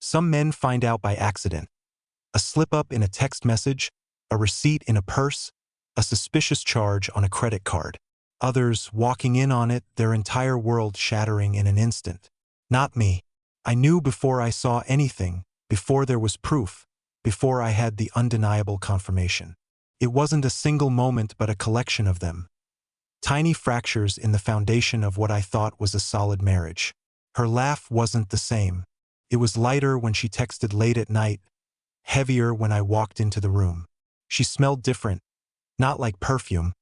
Some men find out by accident. A slip-up in a text message, a receipt in a purse, a suspicious charge on a credit card. Others walking in on it, their entire world shattering in an instant. Not me. I knew before I saw anything, before there was proof, before I had the undeniable confirmation. It wasn't a single moment but a collection of them. Tiny fractures in the foundation of what I thought was a solid marriage. Her laugh wasn't the same. It was lighter when she texted late at night, heavier when I walked into the room. She smelled different, not like perfume,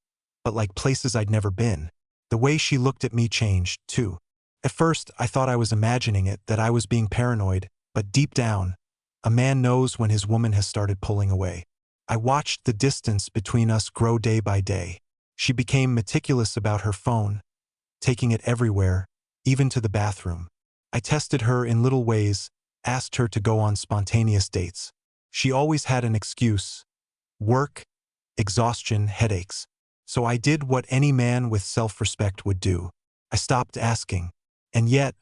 but like places I'd never been. The way she looked at me changed, too. At first, I thought I was imagining it, that I was being paranoid, but deep down, a man knows when his woman has started pulling away. I watched the distance between us grow day by day. She became meticulous about her phone, taking it everywhere, even to the bathroom. I tested her in little ways, asked her to go on spontaneous dates. She always had an excuse: work, exhaustion, headaches. So I did what any man with self-respect would do. I stopped asking. And yet,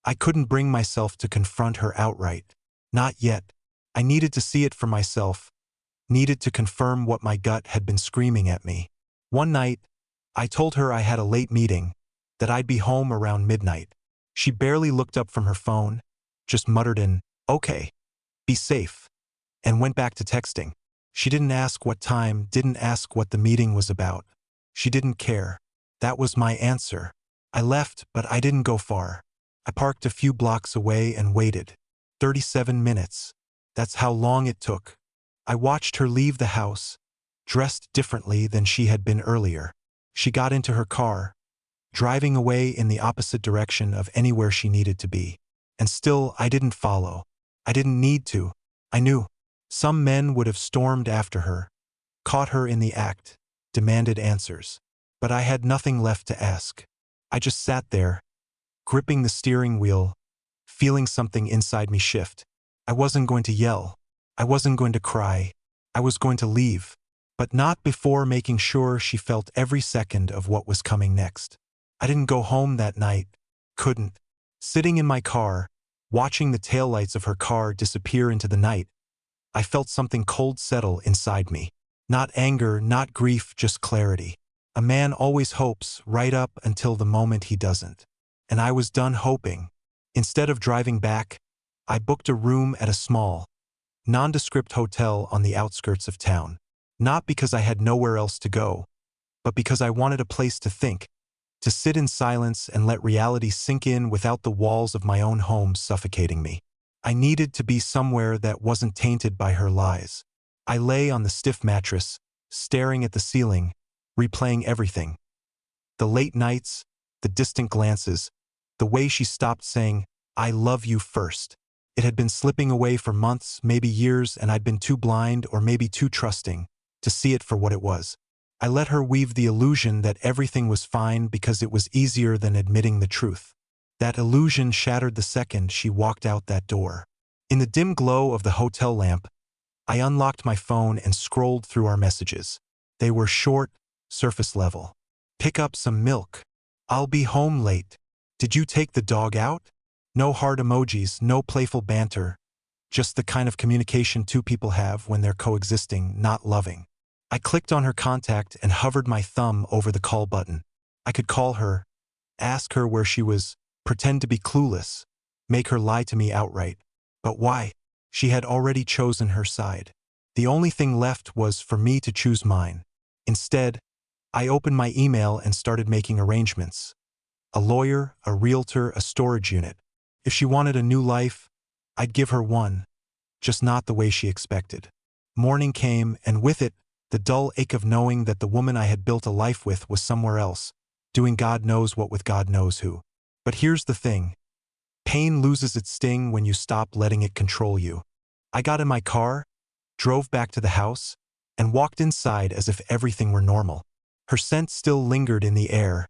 I couldn't bring myself to confront her outright. Not yet. I needed to see it for myself, needed to confirm what my gut had been screaming at me. One night, I told her I had a late meeting, that I'd be home around midnight. She barely looked up from her phone, just muttered an, "Okay, be safe," and went back to texting. She didn't ask what time, didn't ask what the meeting was about. She didn't care. That was my answer. I left, but I didn't go far. I parked a few blocks away and waited. 37 minutes. That's how long it took. I watched her leave the house, dressed differently than she had been earlier. She got into her car, driving away in the opposite direction of anywhere she needed to be. And still, I didn't follow. I didn't need to. I knew. Some men would have stormed after her, caught her in the act, demanded answers. But I had nothing left to ask. I just sat there, gripping the steering wheel, feeling something inside me shift. I wasn't going to yell. I wasn't going to cry. I was going to leave. But not before making sure she felt every second of what was coming next. I didn't go home that night. Couldn't. Sitting in my car, watching the taillights of her car disappear into the night, I felt something cold settle inside me. Not anger, not grief, just clarity. A man always hopes right up until the moment he doesn't. And I was done hoping. Instead of driving back, I booked a room at a small, nondescript hotel on the outskirts of town. Not because I had nowhere else to go, but because I wanted a place to think, to sit in silence and let reality sink in without the walls of my own home suffocating me. I needed to be somewhere that wasn't tainted by her lies. I lay on the stiff mattress, staring at the ceiling, replaying everything. The late nights, the distant glances, the way she stopped saying, "I love you" first. It had been slipping away for months, maybe years, and I'd been too blind or maybe too trusting to see it for what it was. I let her weave the illusion that everything was fine because it was easier than admitting the truth. That illusion shattered the second she walked out that door. In the dim glow of the hotel lamp, I unlocked my phone and scrolled through our messages. They were short, surface level. "Pick up some milk. I'll be home late. Did you take the dog out?" No heart emojis, no playful banter. Just the kind of communication two people have when they're coexisting, not loving. I clicked on her contact and hovered my thumb over the call button. I could call her, ask her where she was, pretend to be clueless, make her lie to me outright. But why? She had already chosen her side. The only thing left was for me to choose mine. Instead, I opened my email and started making arrangements. A lawyer, a realtor, a storage unit. If she wanted a new life, I'd give her one, just not the way she expected. Morning came, and with it, the dull ache of knowing that the woman I had built a life with was somewhere else, doing God knows what with God knows who. But here's the thing. Pain loses its sting when you stop letting it control you. I got in my car, drove back to the house, and walked inside as if everything were normal. Her scent still lingered in the air,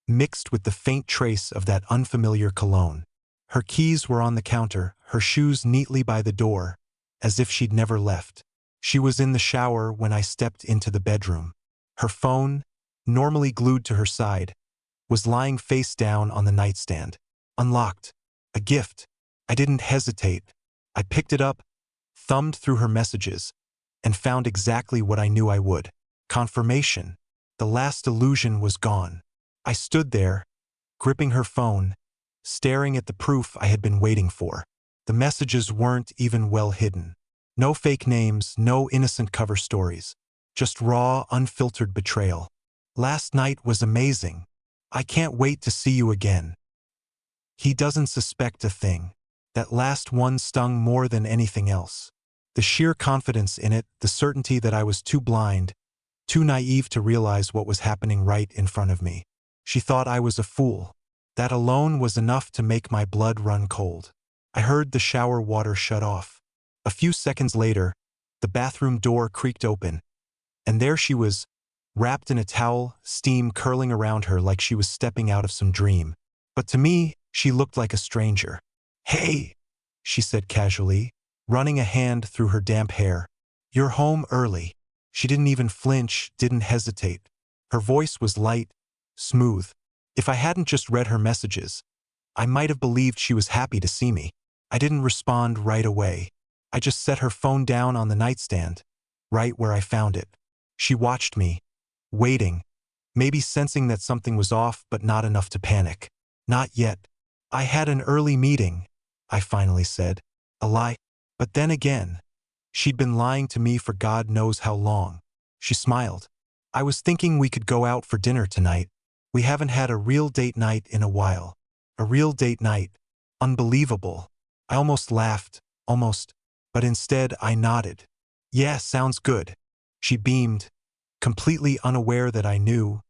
mixed with the faint trace of that unfamiliar cologne. Her keys were on the counter, her shoes neatly by the door, as if she'd never left. She was in the shower when I stepped into the bedroom. Her phone, normally glued to her side, was lying face down on the nightstand, unlocked. A gift. I didn't hesitate. I picked it up, thumbed through her messages, and found exactly what I knew I would. Confirmation. The last illusion was gone. I stood there, gripping her phone, staring at the proof I had been waiting for. The messages weren't even well hidden. No fake names, no innocent cover stories. Just raw, unfiltered betrayal. Last night was amazing. I can't wait to see you again. He doesn't suspect a thing. That last one stung more than anything else. The sheer confidence in it, the certainty that I was too blind, too naive to realize what was happening right in front of me. She thought I was a fool. That alone was enough to make my blood run cold. I heard the shower water shut off. A few seconds later, the bathroom door creaked open, and there she was, wrapped in a towel, steam curling around her like she was stepping out of some dream. But to me, she looked like a stranger. "Hey," she said casually, running a hand through her damp hair. "You're home early." She didn't even flinch, didn't hesitate. Her voice was light, smooth. If I hadn't just read her messages, I might have believed she was happy to see me. I didn't respond right away. I just set her phone down on the nightstand, right where I found it. She watched me, waiting, maybe sensing that something was off but not enough to panic. "Not yet. I had an early meeting," I finally said. A lie. But then again, she'd been lying to me for God knows how long. She smiled. "I was thinking we could go out for dinner tonight. We haven't had a real date night in a while." A real date night. Unbelievable. I almost laughed, but instead I nodded. "Yeah, sounds good." She beamed, completely unaware that I knew,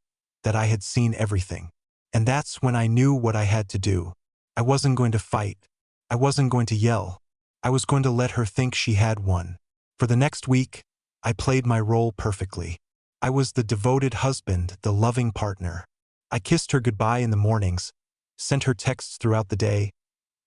that I had seen everything. And that's when I knew what I had to do. I wasn't going to fight. I wasn't going to yell. I was going to let her think she had one. For the next week, I played my role perfectly. I was the devoted husband, the loving partner. I kissed her goodbye in the mornings, sent her texts throughout the day,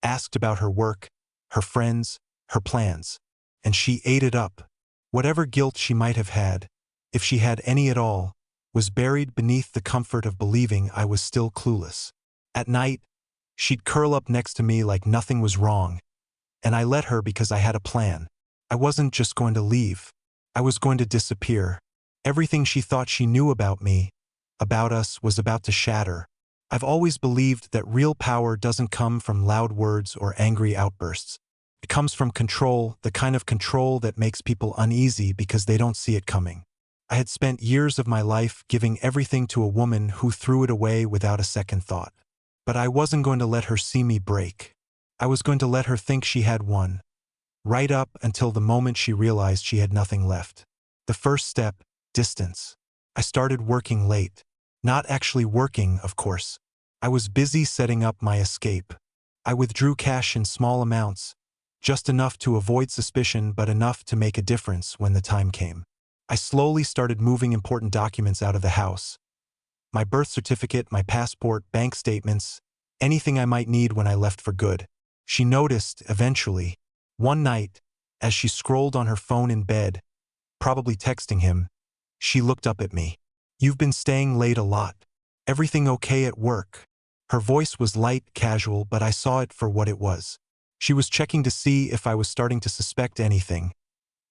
asked about her work, her friends, her plans. And she ate it up. Whatever guilt she might have had, if she had any at all, was buried beneath the comfort of believing I was still clueless. At night, she'd curl up next to me like nothing was wrong, and I let her because I had a plan. I wasn't just going to leave. I was going to disappear. Everything she thought she knew about me, about us, was about to shatter. I've always believed that real power doesn't come from loud words or angry outbursts. It comes from control, the kind of control that makes people uneasy because they don't see it coming. I had spent years of my life giving everything to a woman who threw it away without a second thought. But I wasn't going to let her see me break. I was going to let her think she had one, right up until the moment she realized she had nothing left. The first step, distance. I started working late. Not actually working, of course. I was busy setting up my escape. I withdrew cash in small amounts, just enough to avoid suspicion but enough to make a difference when the time came. I slowly started moving important documents out of the house. My birth certificate, my passport, bank statements, anything I might need when I left for good. She noticed, eventually. One night, as she scrolled on her phone in bed, probably texting him, she looked up at me. "You've been staying late a lot. Everything okay at work?" Her voice was light, casual, but I saw it for what it was. She was checking to see if I was starting to suspect anything,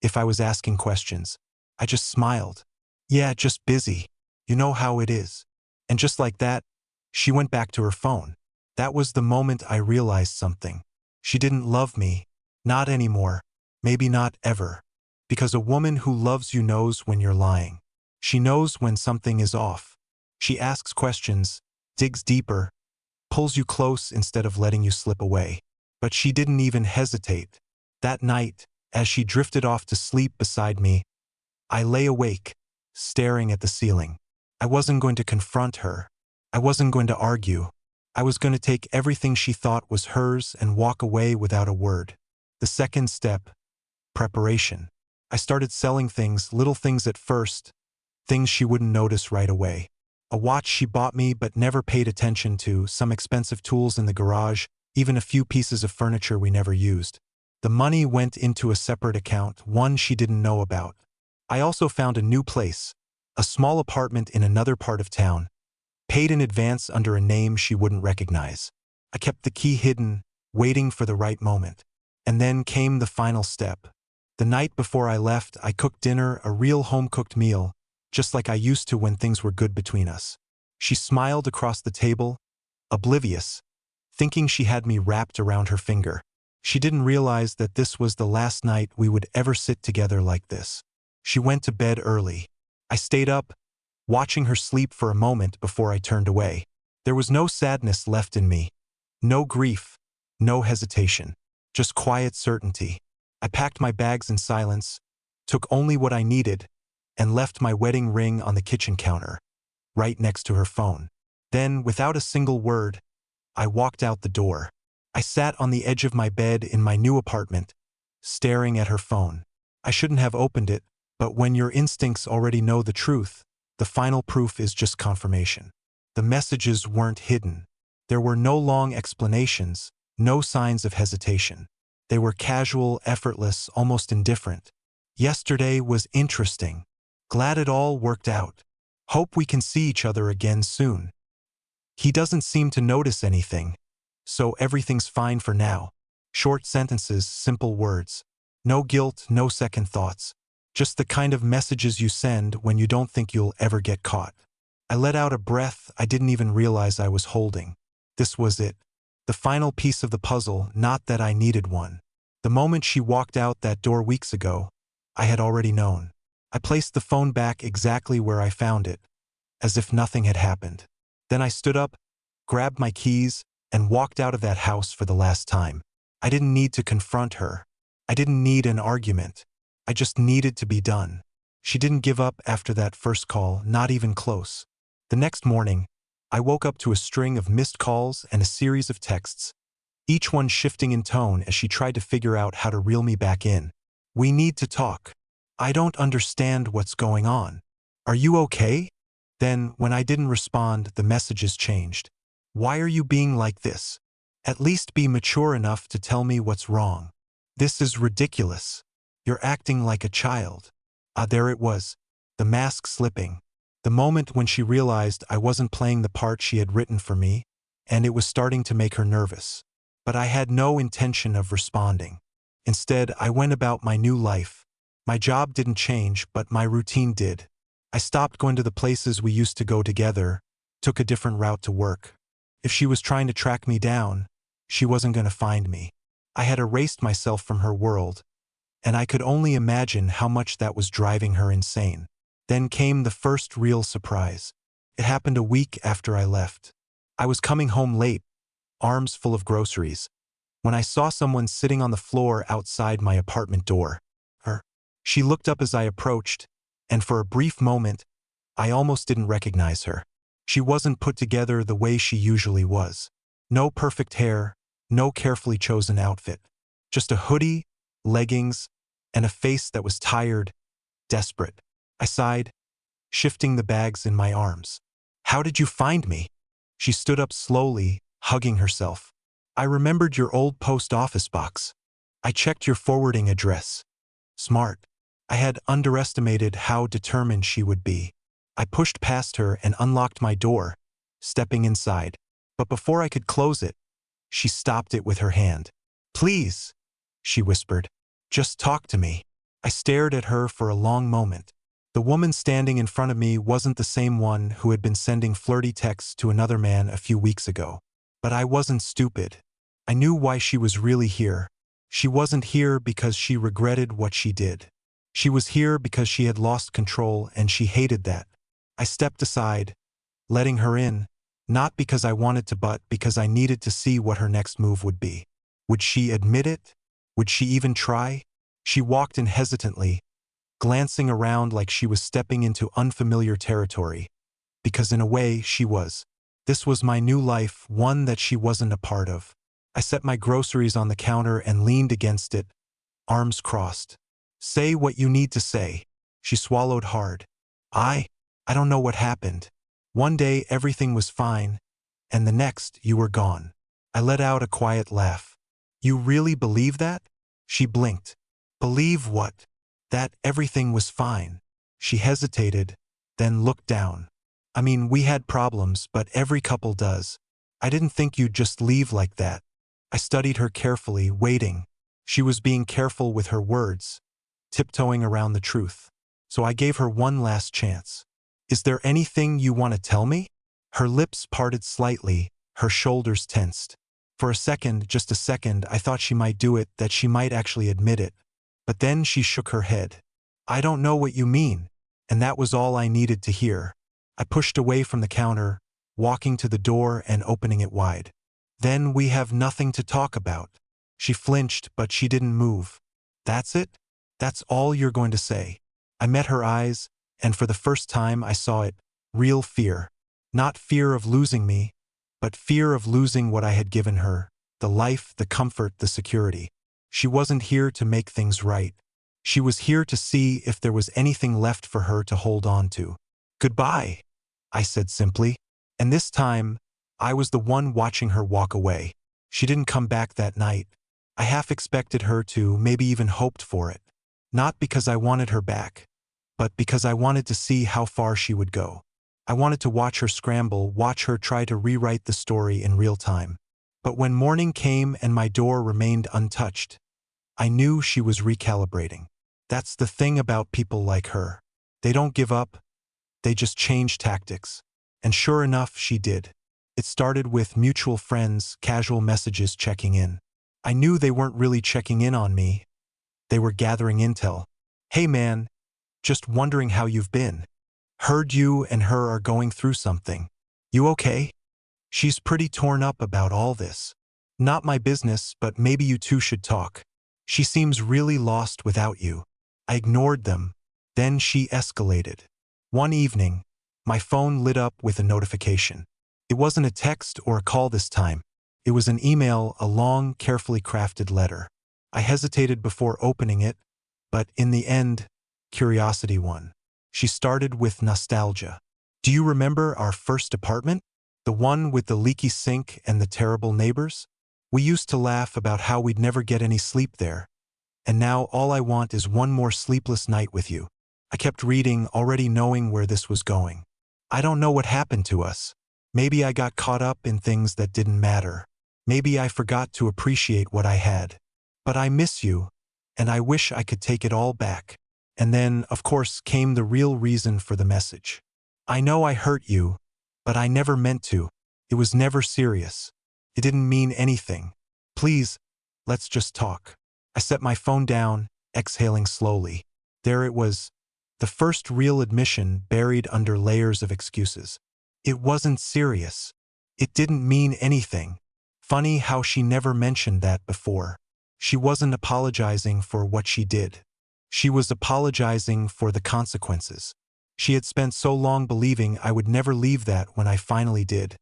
if I was asking questions. I just smiled. "Yeah, just busy. You know how it is." And just like that, she went back to her phone. That was the moment I realized something. She didn't love me. Not anymore. Maybe not ever. Because a woman who loves you knows when you're lying. She knows when something is off. She asks questions, digs deeper, pulls you close instead of letting you slip away. But she didn't even hesitate. That night, as she drifted off to sleep beside me, I lay awake, staring at the ceiling. I wasn't going to confront her. I wasn't going to argue. I was going to take everything she thought was hers and walk away without a word. The second step, preparation. I started selling things, little things at first, things she wouldn't notice right away. A watch she bought me but never paid attention to, some expensive tools in the garage, even a few pieces of furniture we never used. The money went into a separate account, one she didn't know about. I also found a new place, a small apartment in another part of town, paid in advance under a name she wouldn't recognize. I kept the key hidden, waiting for the right moment. And then came the final step. The night before I left, I cooked dinner, a real home-cooked meal, just like I used to when things were good between us. She smiled across the table, oblivious, thinking she had me wrapped around her finger. She didn't realize that this was the last night we would ever sit together like this. She went to bed early. I stayed up, watching her sleep for a moment before I turned away. There was no sadness left in me, no grief, no hesitation, just quiet certainty. I packed my bags in silence, took only what I needed, and left my wedding ring on the kitchen counter, right next to her phone. Then, without a single word, I walked out the door. I sat on the edge of my bed in my new apartment, staring at her phone. I shouldn't have opened it, but when your instincts already know the truth, the final proof is just confirmation. The messages weren't hidden. There were no long explanations, no signs of hesitation. They were casual, effortless, almost indifferent. Yesterday was interesting. Glad it all worked out. Hope we can see each other again soon. He doesn't seem to notice anything, so everything's fine for now. Short sentences, simple words. No guilt, no second thoughts. Just the kind of messages you send when you don't think you'll ever get caught. I let out a breath I didn't even realize I was holding. This was it. The final piece of the puzzle, not that I needed one. The moment she walked out that door weeks ago, I had already known. I placed the phone back exactly where I found it, as if nothing had happened. Then I stood up, grabbed my keys, and walked out of that house for the last time. I didn't need to confront her. I didn't need an argument. I just needed to be done. She didn't give up after that first call, not even close. The next morning, I woke up to a string of missed calls and a series of texts, each one shifting in tone as she tried to figure out how to reel me back in. We need to talk. I don't understand what's going on. Are you okay? Then, when I didn't respond, the messages changed. Why are you being like this? At least be mature enough to tell me what's wrong. This is ridiculous. You're acting like a child. There it was, the mask slipping. The moment when she realized I wasn't playing the part she had written for me, and it was starting to make her nervous. But I had no intention of responding. Instead, I went about my new life. My job didn't change, but my routine did. I stopped going to the places we used to go together, took a different route to work. If she was trying to track me down, she wasn't going to find me. I had erased myself from her world, and I could only imagine how much that was driving her insane. Then came the first real surprise. It happened a week after I left. I was coming home late, arms full of groceries, when I saw someone sitting on the floor outside my apartment door. She looked up as I approached, and for a brief moment, I almost didn't recognize her. She wasn't put together the way she usually was. No perfect hair, no carefully chosen outfit. Just a hoodie, leggings, and a face that was tired, desperate. I sighed, shifting the bags in my arms. How did you find me? She stood up slowly, hugging herself. I remembered your old post office box. I checked your forwarding address. Smart. I had underestimated how determined she would be. I pushed past her and unlocked my door, stepping inside. But before I could close it, she stopped it with her hand. Please, she whispered. Just talk to me. I stared at her for a long moment. The woman standing in front of me wasn't the same one who had been sending flirty texts to another man a few weeks ago. But I wasn't stupid. I knew why she was really here. She wasn't here because she regretted what she did. She was here because she had lost control and she hated that. I stepped aside, letting her in, not because I wanted to but because I needed to see what her next move would be. Would she admit it? Would she even try? She walked in hesitantly, glancing around like she was stepping into unfamiliar territory. Because in a way, she was. This was my new life, one that she wasn't a part of. I set my groceries on the counter and leaned against it, arms crossed. Say what you need to say. She swallowed hard. I don't know what happened. One day everything was fine, and the next you were gone. I let out a quiet laugh. You really believe that? She blinked. Believe what? That everything was fine. She hesitated, then looked down. I mean, we had problems, but every couple does. I didn't think you'd just leave like that. I studied her carefully, waiting. She was being careful with her words, tiptoeing around the truth. So I gave her one last chance. Is there anything you want to tell me? Her lips parted slightly, her shoulders tensed. For a second, just a second, I thought she might do it, that she might actually admit it. But then she shook her head. I don't know what you mean. And that was all I needed to hear. I pushed away from the counter, walking to the door and opening it wide. Then we have nothing to talk about. She flinched, but she didn't move. That's it? That's all you're going to say? I met her eyes, and for the first time I saw it, real fear. Not fear of losing me, but fear of losing what I had given her, the life, the comfort, the security. She wasn't here to make things right. She was here to see if there was anything left for her to hold on to. Goodbye, I said simply. And this time, I was the one watching her walk away. She didn't come back that night. I half expected her to, maybe even hoped for it. Not because I wanted her back, but because I wanted to see how far she would go. I wanted to watch her scramble, watch her try to rewrite the story in real time. But when morning came and my door remained untouched, I knew she was recalibrating. That's the thing about people like her. They don't give up, they just change tactics. And sure enough, she did. It started with mutual friends, casual messages checking in. I knew they weren't really checking in on me. They were gathering intel. Hey man, just wondering how you've been. Heard you and her are going through something. You okay? She's pretty torn up about all this. Not my business, but maybe you two should talk. She seems really lost without you. I ignored them. Then she escalated. One evening, my phone lit up with a notification. It wasn't a text or a call this time. It was an email, a long, carefully crafted letter. I hesitated before opening it, but in the end, curiosity won. She started with nostalgia. Do you remember our first apartment? The one with the leaky sink and the terrible neighbors? We used to laugh about how we'd never get any sleep there. And now all I want is one more sleepless night with you. I kept reading, already knowing where this was going. I don't know what happened to us. Maybe I got caught up in things that didn't matter. Maybe I forgot to appreciate what I had. But I miss you, and I wish I could take it all back. And then, of course, came the real reason for the message. I know I hurt you, but I never meant to. It was never serious. It didn't mean anything. Please, let's just talk. I set my phone down, exhaling slowly. There it was, the first real admission buried under layers of excuses. It wasn't serious. It didn't mean anything. Funny how she never mentioned that before. She wasn't apologizing for what she did. She was apologizing for the consequences. She had spent so long believing I would never leave that when I finally did.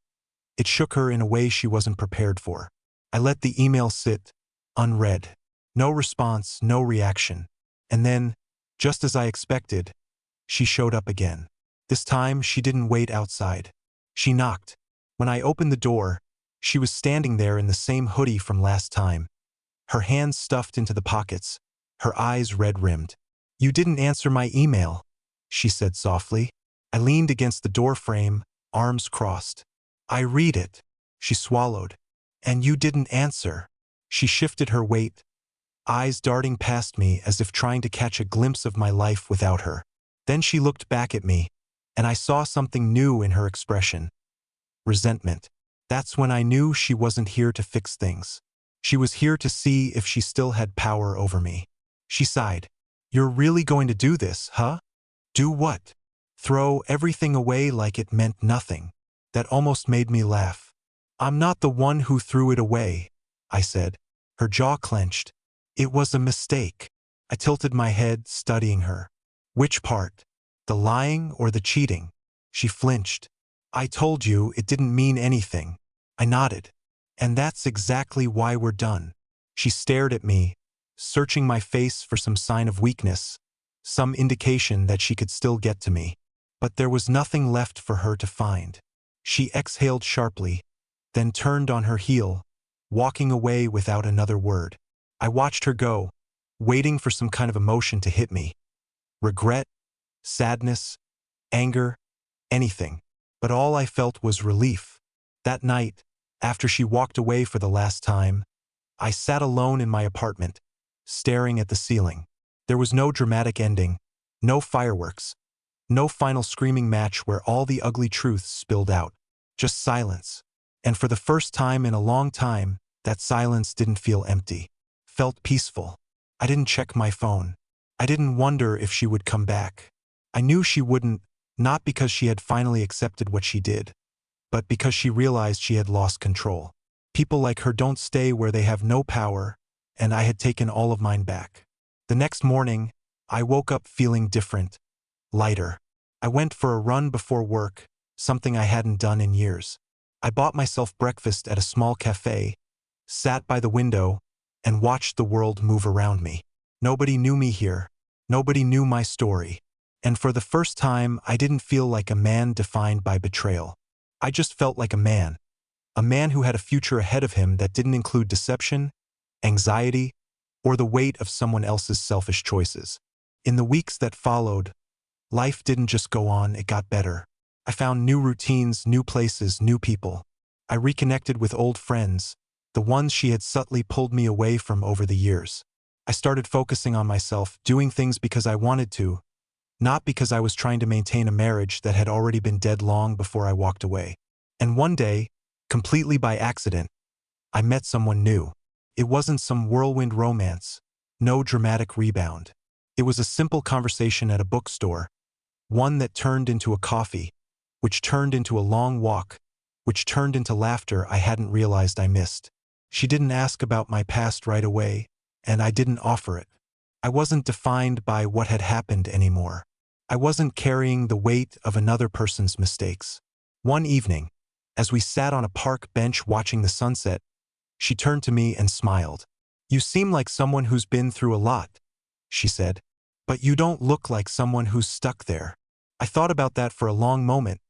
It shook her in a way she wasn't prepared for. I let the email sit, unread. No response, no reaction. And then, just as I expected, she showed up again. This time, she didn't wait outside. She knocked. When I opened the door, she was standing there in the same hoodie from last time. Her hands stuffed into the pockets, her eyes red-rimmed. You didn't answer my email, she said softly. I leaned against the door frame, arms crossed. I read it, she swallowed. And you didn't answer. She shifted her weight, eyes darting past me as if trying to catch a glimpse of my life without her. Then she looked back at me, and I saw something new in her expression. Resentment. That's when I knew she wasn't here to fix things. She was here to see if she still had power over me. She sighed. You're really going to do this, huh? Do what? Throw everything away like it meant nothing. That almost made me laugh. I'm not the one who threw it away, I said. Her jaw clenched. It was a mistake. I tilted my head, studying her. Which part? The lying or the cheating? She flinched. I told you it didn't mean anything. I nodded. And that's exactly why we're done. She stared at me, searching my face for some sign of weakness, some indication that she could still get to me. But there was nothing left for her to find. She exhaled sharply, then turned on her heel, walking away without another word. I watched her go, waiting for some kind of emotion to hit me. Regret, sadness, anger, anything. But all I felt was relief. That night, after she walked away for the last time, I sat alone in my apartment, staring at the ceiling. There was no dramatic ending, no fireworks, no final screaming match where all the ugly truths spilled out. Just silence. And for the first time in a long time, that silence didn't feel empty. Felt peaceful. I didn't check my phone. I didn't wonder if she would come back. I knew she wouldn't, not because she had finally accepted what she did, but because she realized she had lost control. People like her don't stay where they have no power, and I had taken all of mine back. The next morning, I woke up feeling different, lighter. I went for a run before work, something I hadn't done in years. I bought myself breakfast at a small cafe, sat by the window, and watched the world move around me. Nobody knew me here. Nobody knew my story. And for the first time, I didn't feel like a man defined by betrayal. I just felt like a man who had a future ahead of him that didn't include deception, anxiety, or the weight of someone else's selfish choices. In the weeks that followed, life didn't just go on, it got better. I found new routines, new places, new people. I reconnected with old friends, the ones she had subtly pulled me away from over the years. I started focusing on myself, doing things because I wanted to, not because I was trying to maintain a marriage that had already been dead long before I walked away. And one day, completely by accident, I met someone new. It wasn't some whirlwind romance, no dramatic rebound. It was a simple conversation at a bookstore, one that turned into a coffee, which turned into a long walk, which turned into laughter I hadn't realized I missed. She didn't ask about my past right away, and I didn't offer it. I wasn't defined by what had happened anymore. I wasn't carrying the weight of another person's mistakes. One evening, as we sat on a park bench watching the sunset, she turned to me and smiled. "You seem like someone who's been through a lot," she said, "but you don't look like someone who's stuck there." I thought about that for a long moment,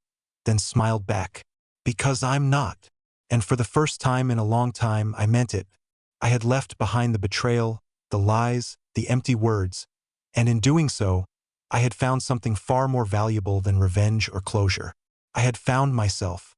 then smiled back. Because I'm not. And for the first time in a long time, I meant it. I had left behind the betrayal, the lies, the empty words, and in doing so, I had found something far more valuable than revenge or closure. I had found myself.